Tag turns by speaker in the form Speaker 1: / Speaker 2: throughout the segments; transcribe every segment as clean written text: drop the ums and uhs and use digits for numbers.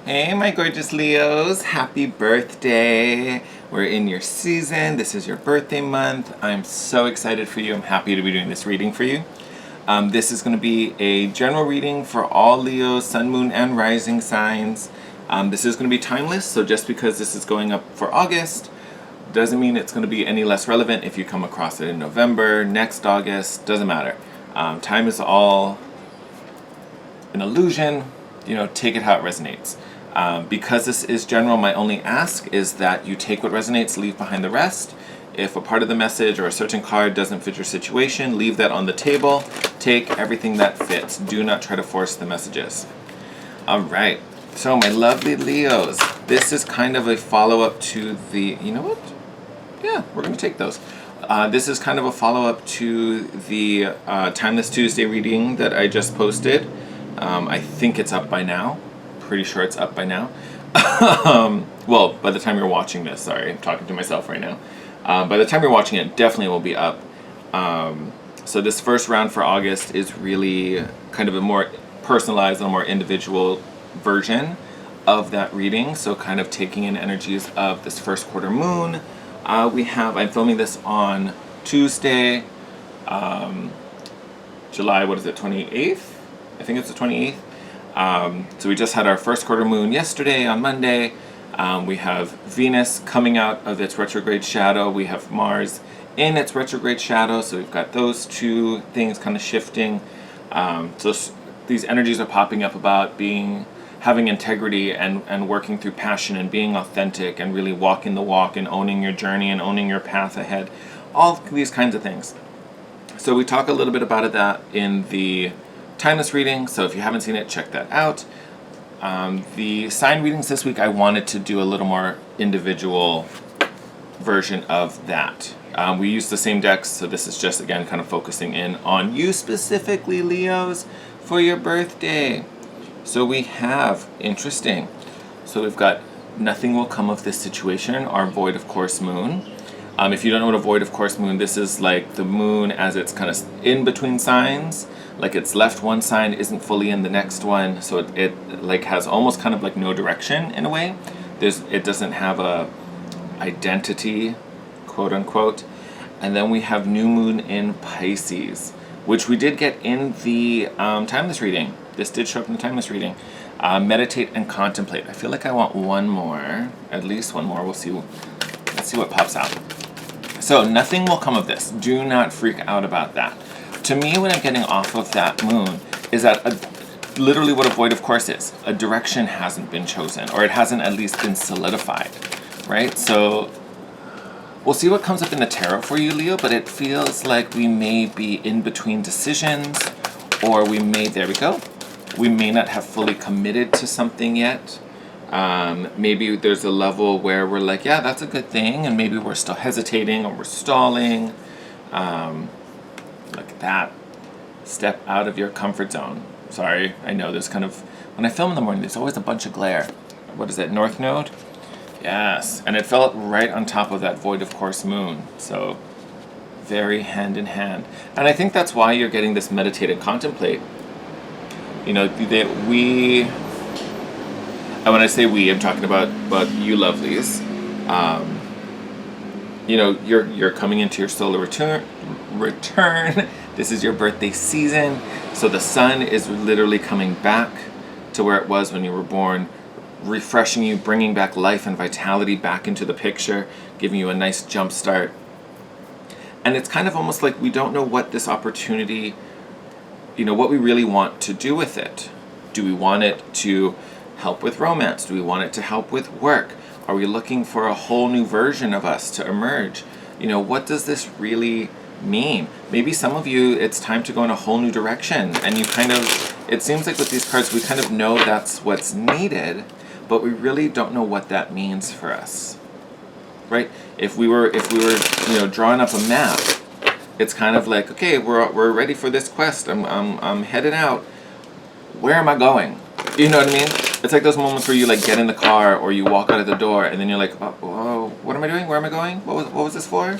Speaker 1: Hey, my gorgeous Leos. Happy birthday. We're in your season. This is your birthday month. I'm so excited for you. I'm happy to be doing this reading for you. This is going to be a general reading for all Leos, sun, moon, and rising signs. This is going to be timeless, so just because this is going up for August doesn't mean it's going to be any less relevant if you come across it in November, next August, doesn't matter. Time is all an illusion, take it how it resonates. Because this is general, my only ask is that you take what resonates, leave behind the rest. If a part of the message or a certain card doesn't fit your situation, leave that on the table. Take everything that fits. Do not try to force the messages. All right. So my lovely Leos, this is kind of a follow-up to the, you know what? Yeah, we're going to take those. This is kind of a follow-up to the Timeless Tuesday reading that I just posted. I think it's up by now. Pretty sure it's up by now. Well, by the time you're watching this, sorry, I'm talking to myself right now. By the time you're watching it, definitely will be up. So this first round for August is really kind of a more personalized and a more individual version of that reading. So kind of taking in energies of this first quarter moon. I'm filming this on Tuesday, July, 28th? I think it's the 28th. So we just had our first quarter moon yesterday on Monday. We have Venus coming out of its retrograde shadow. We have Mars in its retrograde shadow. So we've got those two things kind of shifting. These energies are popping up about having integrity and working through passion and being authentic and really walking the walk and owning your journey and owning your path ahead. All these kinds of things. So we talk a little bit about that in the Timeless reading, so if you haven't seen it, check that out. The sign readings this week, I wanted to do a little more individual version of that. We use the same decks, so this is just, again, kind of focusing in on you specifically, Leos, for your birthday. So we have, interesting, so we've got nothing will come of this situation, our void of course moon. If you don't know what a void of course moon, this is like the moon as it's kind of in between signs. Like it's left one sign, isn't fully in the next one, so it like has almost kind of like no direction in a way. It doesn't have a identity, quote unquote. And then we have new moon in Pisces, which we did get in the Timeless reading. This did show up in the Timeless reading. Meditate and contemplate. I feel like I want one more, at least one more. We'll see. Let's see what pops out. So nothing will come of this. Do not freak out about that. To me, what I'm getting off of that moon is that literally what a void of course is. A direction hasn't been chosen, or it hasn't at least been solidified, right? So we'll see what comes up in the tarot for you, Leo, but it feels like we may be in between decisions, or we may not have fully committed to something yet. Maybe there's a level where we're like, yeah, that's a good thing, and maybe we're still hesitating or we're stalling. Look at that. Step out of your comfort zone. Sorry, I know there's kind of, when I film in the morning, there's always a bunch of glare. What is it, North Node? Yes, and it fell right on top of that void of course moon. So very hand in hand. And I think that's why you're getting this meditate and contemplate. And when I say we, I'm talking about you lovelies. You're coming into your solar return. This is your birthday season. So the sun is literally coming back to where it was when you were born, refreshing you, bringing back life and vitality back into the picture, giving you a nice jump start. And it's kind of almost like we don't know what this opportunity, what we really want to do with it. Do we want it to help with romance? Do we want it to help with work? Are we looking for a whole new version of us to emerge? What does this really mean? Maybe some of you, it's time to go in a whole new direction, and it seems like with these cards, we kind of know that's what's needed, but we really don't know what that means for us, right? If we were drawing up a map, it's kind of like, okay, we're ready for this quest. I'm headed out. Where am I going? You know what I mean? It's like those moments where you like get in the car or you walk out of the door and then you're like, oh, what am I doing? Where am I going? What was this for?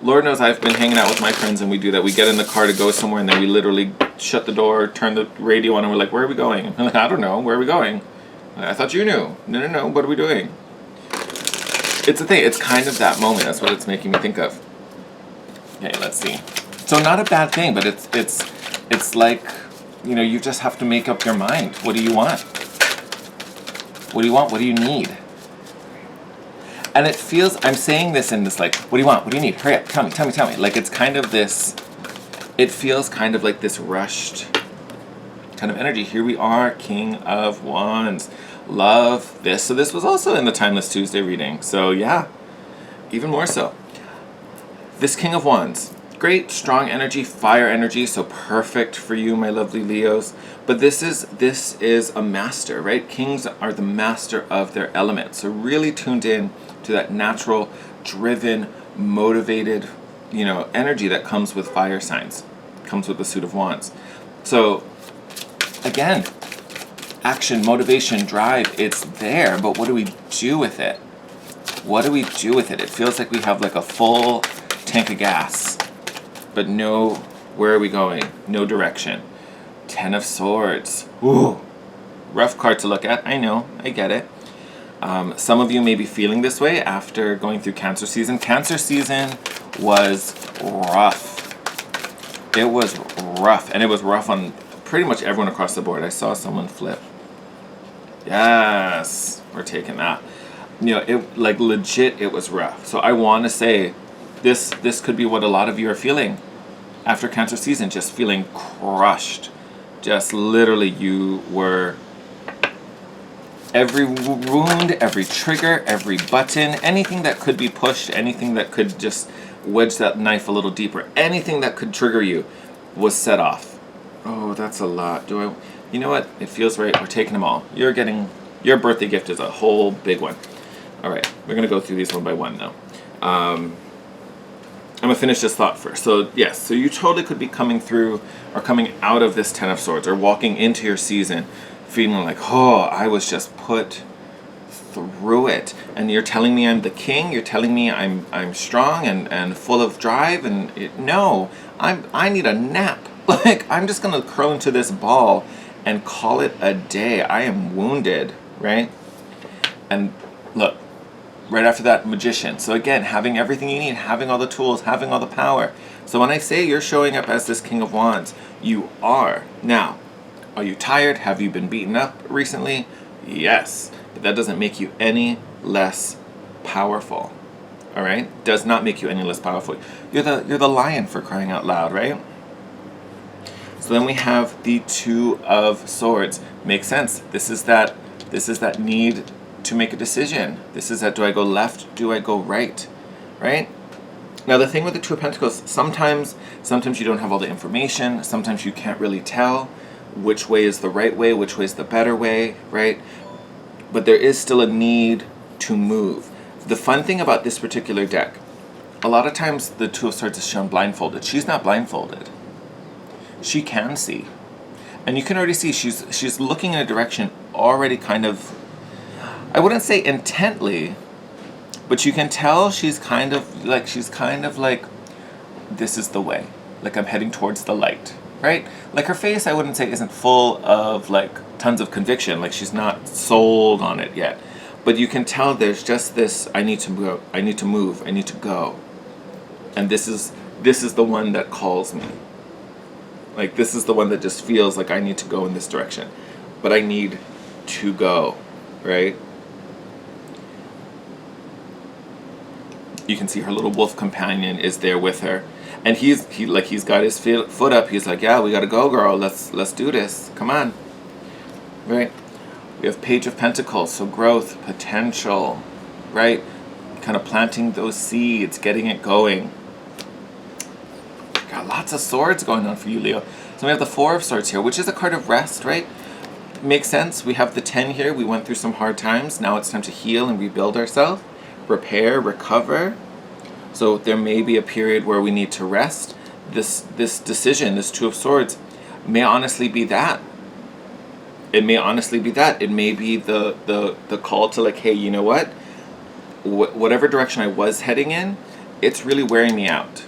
Speaker 1: Lord knows I've been hanging out with my friends and we do that. We get in the car to go somewhere and then we literally shut the door, turn the radio on, and we're like, where are we going? I'm like, I don't know, where are we going? I thought you knew. No, what are we doing? It's a thing, it's kind of that moment. That's what it's making me think of. Okay, let's see. So not a bad thing, but it's like, you know, you just have to make up your mind. What do you want? What do you want? What do you need? And it feels, I'm saying this in this like, what do you want? What do you need? Hurry up, tell me. Like it's kind of this, it feels kind of like this rushed kind of energy. Here we are, King of Wands. Love this. So this was also in the Timeless Tuesday reading. So yeah, even more so. This King of Wands, great, strong energy, fire energy, so perfect for you, my lovely Leos. But this is a master, right? Kings are the master of their element. So really tuned in to that natural, driven, motivated, you know, energy that comes with fire signs, comes with the suit of wands. So again, action, motivation, drive, it's there, but what do we do with it? What do we do with it? It feels like we have like a full tank of gas, but no, where are we going? No direction. 10 of Swords. Ooh, rough card to look at. I know, I get it. Some of you may be feeling this way after going through Cancer season. Cancer season was rough. It was rough, and it was rough on pretty much everyone across the board. I saw someone flip. Yes, we're taking that. You know, it like legit, it was rough. So I want to say this could be what a lot of you are feeling after Cancer season, just feeling crushed. Just literally you were, every wound, every trigger, every button, anything that could be pushed, anything that could just wedge that knife a little deeper, anything that could trigger you was set off. Oh, that's a lot. You know what? It feels right. We're taking them all. You're getting, your birthday gift is a whole big one. All right, we're going to go through these one by one now. I'm going to finish this thought first. So, yes, so you totally could be coming through or coming out of this 10 of Swords or walking into your season feeling like, oh, I was just put through it. And you're telling me I'm the king? You're telling me I'm strong and full of drive? And no, I need a nap. Like, I'm just going to curl into this ball and call it a day. I am wounded, right? And look, right after that, Magician. So again, having everything you need, having all the tools, having all the power. So when I say you're showing up as this King of Wands, you are. Now, are you tired? Have you been beaten up recently? Yes. But that doesn't make you any less powerful. All right? Does not make you any less powerful. You're the lion, for crying out loud, right? So then we have the Two of Swords. Makes sense. This is that need to make a decision. This is that, do I go left? Do I go right? Right? Now the thing with the Two of Pentacles, sometimes you don't have all the information. Sometimes you can't really tell which way is the right way, which way is the better way, right? But there is still a need to move. The fun thing about this particular deck, a lot of times the Two of Swords is shown blindfolded. She's not blindfolded. She can see. And you can already see she's looking in a direction already kind of, I wouldn't say intently, but you can tell she's kind of like, this is the way. Like, I'm heading towards the light, right? Like, her face, I wouldn't say isn't full of like tons of conviction. Like, she's not sold on it yet. But you can tell there's just this, I need to go, I need to move, I need to go. And this is the one that calls me. Like, this is the one that just feels like I need to go in this direction. But I need to go, right? You can see her little wolf companion is there with her. And he's got his foot up. He's like, yeah, we gotta go, girl. Let's do this. Come on. Right? We have Page of Pentacles, so growth, potential, right? Kind of planting those seeds, getting it going. Got lots of swords going on for you, Leo. So we have the Four of Swords here, which is a card of rest, right? Makes sense. We have the 10 here. We went through some hard times. Now it's time to heal and rebuild ourselves, repair, recover. So there may be a period where we need to rest. This decision, this Two of Swords, may honestly be that. It may honestly be that. It may be the call to like, hey, you know what? Whatever direction I was heading in, it's really wearing me out.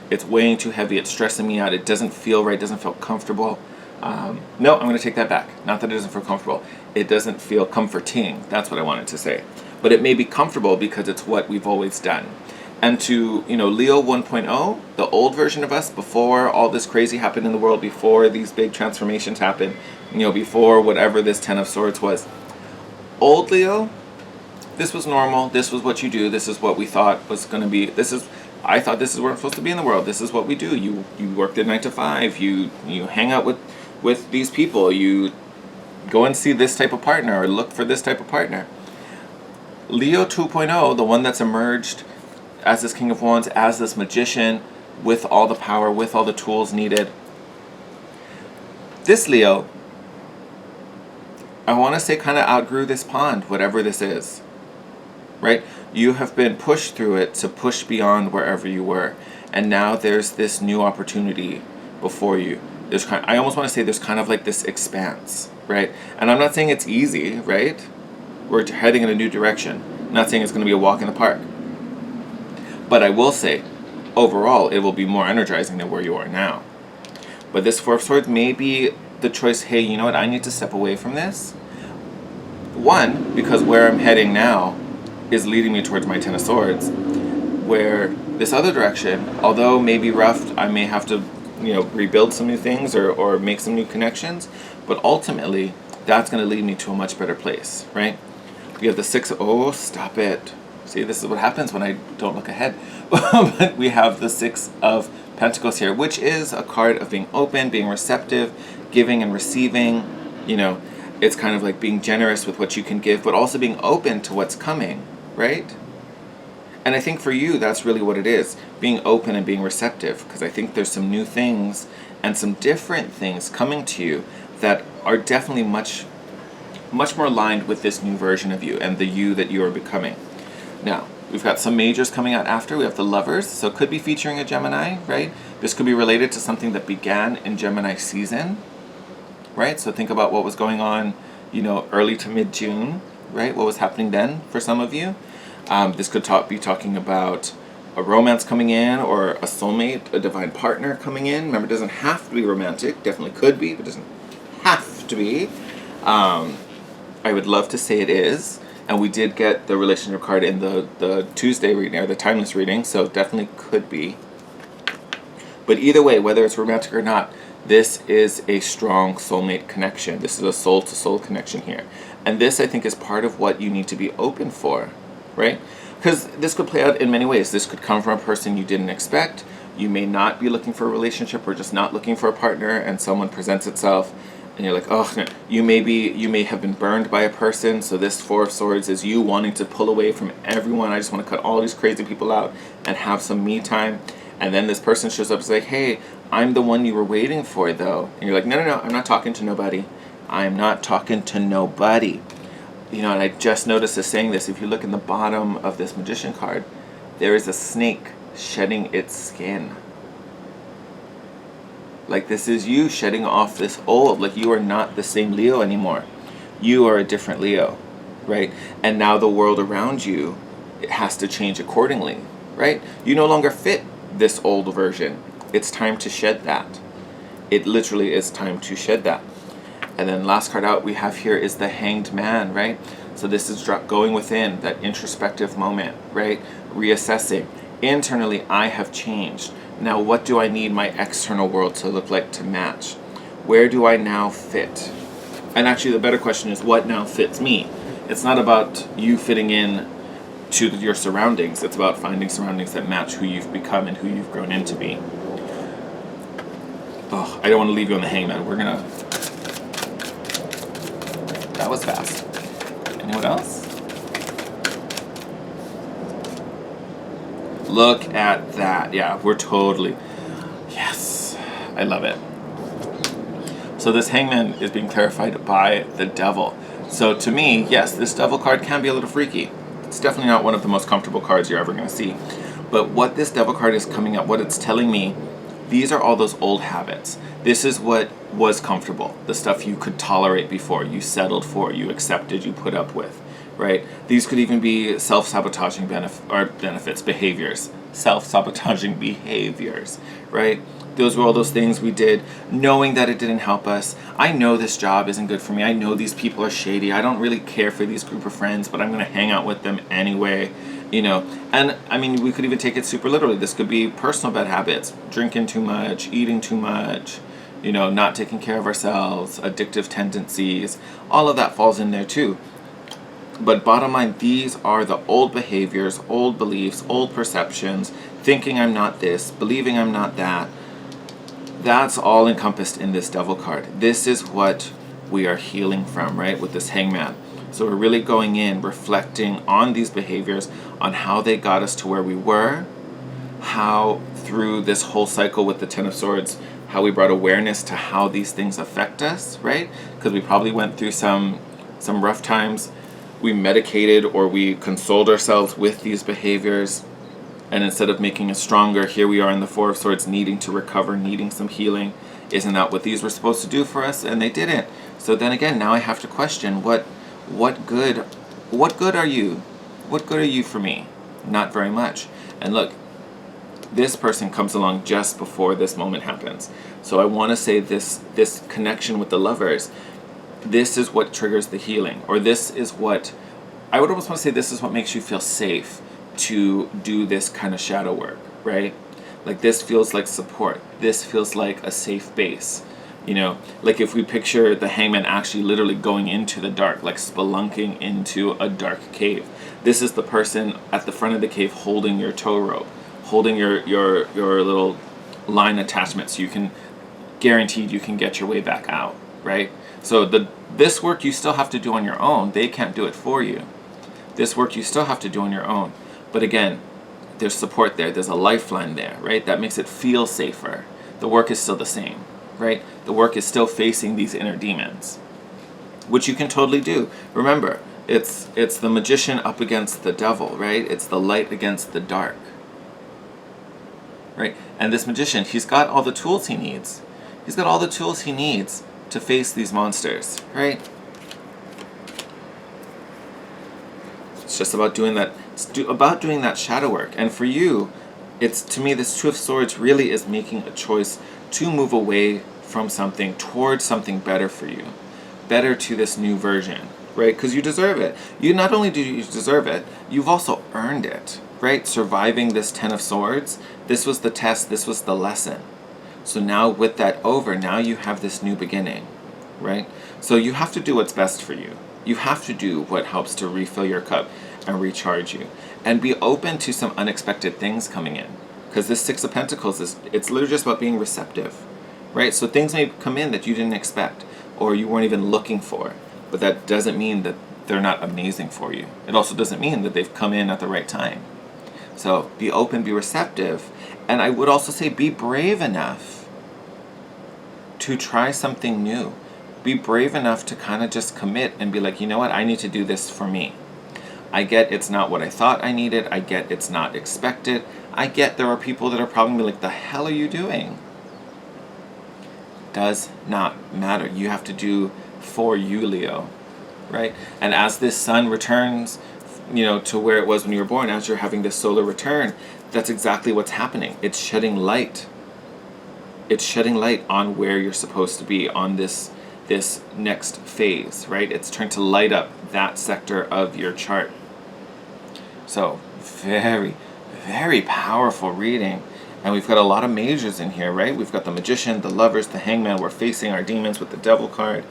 Speaker 1: It's weighing too heavy. It's stressing me out. It doesn't feel right. Doesn't feel comfortable. No, I'm going to take that back. Not that it doesn't feel comfortable. It doesn't feel comforting. That's what I wanted to say. But it may be comfortable because it's what we've always done. And to, Leo 1.0, the old version of us, before all this crazy happened in the world, before these big transformations happened, before whatever this Ten of Swords was. Old Leo, this was normal. This was what you do. This is what we thought was going to be. I thought this is where I'm supposed to be in the world. This is what we do. You work at 9 to 5. You hang out with these people. You go and see this type of partner or look for this type of partner. Leo 2.0, the one that's emerged as this King of Wands, as this magician, with all the power, with all the tools needed. This Leo, I want to say, kind of outgrew this pond, whatever this is. Right? You have been pushed through it to push beyond wherever you were. And now there's this new opportunity before you. I almost want to say there's kind of like this expanse, right? And I'm not saying it's easy, right? We're heading in a new direction. I'm not saying it's going to be a walk in the park. But I will say, overall, it will be more energizing than where you are now. But this Four of Swords may be the choice, hey, you know what, I need to step away from this. One, because where I'm heading now is leading me towards my Ten of Swords, where this other direction, although maybe rough, I may have to, rebuild some new things or make some new connections, but ultimately, that's going to lead me to a much better place, right? We have the stop it. See, this is what happens when I don't look ahead. But we have the Six of Pentacles here, which is a card of being open, being receptive, giving and receiving. It's kind of like being generous with what you can give, but also being open to what's coming, right? And I think for you, that's really what it is, being open and being receptive, because I think there's some new things and some different things coming to you that are definitely much more aligned with this new version of you and the you that you are becoming. Now, we've got some majors coming out after. We have the Lovers, so it could be featuring a Gemini, right? This could be related to something that began in Gemini season, right? So think about what was going on, early to mid-June, right? What was happening then for some of you. This could be talking about a romance coming in or a soulmate, a divine partner coming in. Remember, it doesn't have to be romantic. Definitely could be, but doesn't have to be. I would love to say it is. And we did get the relationship card in the Tuesday reading, or the timeless reading, so definitely could be. But either way, whether it's romantic or not, this is a strong soulmate connection. This is a soul-to-soul connection here. And this, I think, is part of what you need to be open for, right? Because this could play out in many ways. This could come from a person you didn't expect. You may not be looking for a relationship or just not looking for a partner, and someone presents itself, and you're like, oh, you may have been burned by a person. So this Four of Swords is you wanting to pull away from everyone. I just want to cut all these crazy people out and have some me time. And then this person shows up and is like, hey, I'm the one you were waiting for, though. And you're like, no, I'm not talking to nobody. I'm not talking to nobody. And I just noticed as saying this, if you look in the bottom of this Magician card, there is a snake shedding its skin. Like, this is you shedding off this old, like you are not the same Leo anymore. You are a different Leo, right? And now the world around you, it has to change accordingly, right? You no longer fit this old version. It's time to shed that. It literally is time to shed that. And then last card out we have here is the Hanged Man, right? So this is going within, that introspective moment, right? Reassessing. Internally, I have changed. Now, what do I need my external world to look like to match? Where do I now fit? And actually, the better question is, what now fits me? It's not about you fitting in to your surroundings. It's about finding surroundings that match who you've become and who you've grown into be. Oh, I don't want to leave you on the hangman. We're gonna... That was fast. Anyone else? Look at that. Yeah, we're totally... Yes. I love it. So this Hangman is being clarified by the Devil. So to me, yes, this Devil card can be a little freaky. It's definitely not one of the most comfortable cards you're ever going to see. But what this Devil card is coming up, what it's telling me, these are all those old habits. This is what was comfortable. The stuff you could tolerate before, you settled for, you accepted, you put up with. Right? These could even be self-sabotaging behaviors self-sabotaging behaviors, right? Those were all those things we did knowing that it didn't help us. I know this job isn't good for me. I know these people are shady. I don't really care for these group of friends, but I'm going to hang out with them anyway, you know. And I mean, we could even take it super literally. This could be personal bad habits, drinking too much, eating too much, you know, not taking care of ourselves, addictive tendencies. All of that falls in there too. But bottom line, these are the old behaviors, old beliefs, old perceptions, thinking I'm not this, believing I'm not that. That's all encompassed in this devil card. This is what we are healing from, right, with this hangman. So we're really going in, reflecting on these behaviors, on how they got us to where we were, how through this whole cycle with the Ten of Swords, how we brought awareness to how these things affect us, right? Because we probably went through some rough times. We medicated or we consoled ourselves with these behaviors. And instead of making us stronger, here we are in the Four of Swords needing to recover, needing some healing. Isn't that what these were supposed to do for us? And they didn't. So then again, now I have to question, what good are you? What good are you for me? Not very much. And look, this person comes along just before this moment happens. So I want to say this connection with the Lovers, this is what triggers the healing. Or this is what, I would almost want to say this is what makes you feel safe to do this kind of shadow work, right? Like this feels like support. This feels like a safe base. You know, like if we picture the hangman actually literally going into the dark, like spelunking into a dark cave. This is the person at the front of the cave holding your tow rope, holding your little line attachment so you can, guaranteed you can get your way back out, right? So this work you still have to do on your own. They can't do it for you. This work you still have to do on your own. But again, there's support there. There's a lifeline there, right? That makes it feel safer. The work is still the same, right? The work is still facing these inner demons, which you can totally do. Remember, it's the magician up against the devil, right? It's the light against the dark, right? And this magician, he's got all the tools he needs. He's got all the tools he needs to face these monsters, right? It's just about doing that. It's about doing that shadow work. And for you, it's, to me, this Two of Swords really is making a choice to move away from something towards something better for you, better to this new version, right? Because you deserve it. You not only do you deserve it, you've also earned it, right? Surviving this Ten of Swords, this was the test, this was the lesson. So now with that over, now you have this new beginning, right? So you have to do what's best for you. You have to do what helps to refill your cup and recharge you. And be open to some unexpected things coming in. Because this Six of Pentacles, it's literally just about being receptive, right? So things may come in that you didn't expect or you weren't even looking for. But that doesn't mean that they're not amazing for you. It also doesn't mean that they've come in at the right time. So be open, be receptive. And I would also say be brave enough to try something new. Be brave enough to kind of just commit and be like, you know what, I need to do this for me. I get it's not what I thought I needed. I get it's not expected. I get there are people that are probably gonna be like, the hell are you doing? Does not matter. You have to do for you, Leo, right? And as this sun returns, you know, to where it was when you were born, as you're having this solar return, that's exactly what's happening. It's shedding light. It's shedding light on where you're supposed to be on this next phase, right? It's trying to light up that sector of your chart. So very, very powerful reading. And we've got a lot of majors in here, right? We've got the Magician, the Lovers, the Hangman. We're facing our demons with the Devil card.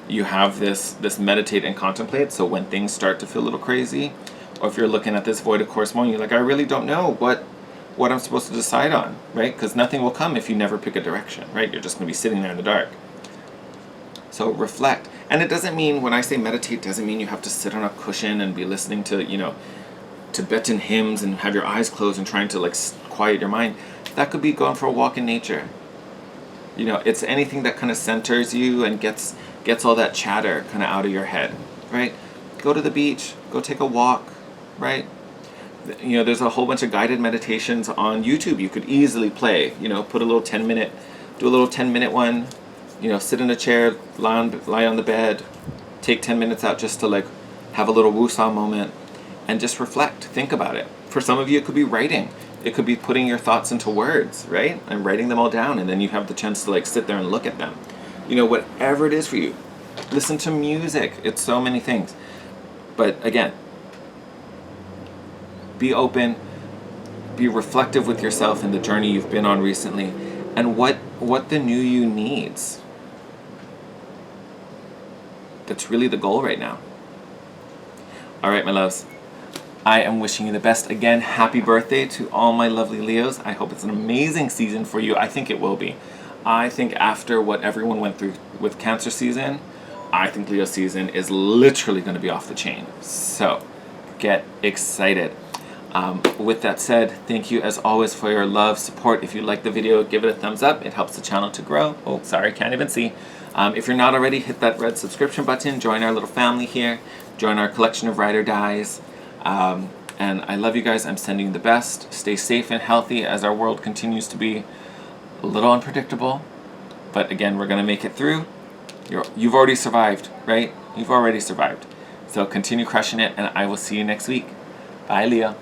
Speaker 1: You have this meditate and contemplate. So when things start to feel a little crazy, or if you're looking at this Void of Course Moon, you're like, I really don't know what I'm supposed to decide on, right? Because nothing will come if you never pick a direction, right? You're just going to be sitting there in the dark. So reflect. And it doesn't mean, when I say meditate, doesn't mean you have to sit on a cushion and be listening to, you know, Tibetan hymns and have your eyes closed and trying to like quiet your mind. That could be going for a walk in nature. You know, it's anything that kind of centers you and gets all that chatter kind of out of your head, right? Go to the beach, go take a walk, right? You know, there's a whole bunch of guided meditations on YouTube you could easily play. You know, put a little 10-minute, do a little 10-minute one. You know, sit in a chair, lie on the bed, take 10 minutes out just to like have a little woosah moment and just reflect, think about it. For some of you, it could be writing. It could be putting your thoughts into words, right? And writing them all down, and then you have the chance to like sit there and look at them. You know, whatever it is for you. Listen to music. It's so many things. But again, be open, be reflective with yourself in the journey you've been on recently, and what the new you needs. That's really the goal right now. All right, my loves. I am wishing you the best. Again, happy birthday to all my lovely Leos. I hope it's an amazing season for you. I think it will be. I think after what everyone went through with Cancer season, I think Leo season is literally going to be off the chain. So, get excited. With that said, thank you as always for your love, support. If you like the video, give it a thumbs up. It helps the channel to grow. Oh, sorry, can't even see. If you're not already, hit that red subscription button. Join our little family here. Join our collection of ride or dies. And I love you guys. I'm sending you the best. Stay safe and healthy as our world continues to be a little unpredictable. But again, we're going to make it through. You've already survived, right? You've already survived. So continue crushing it, and I will see you next week. Bye, Leo.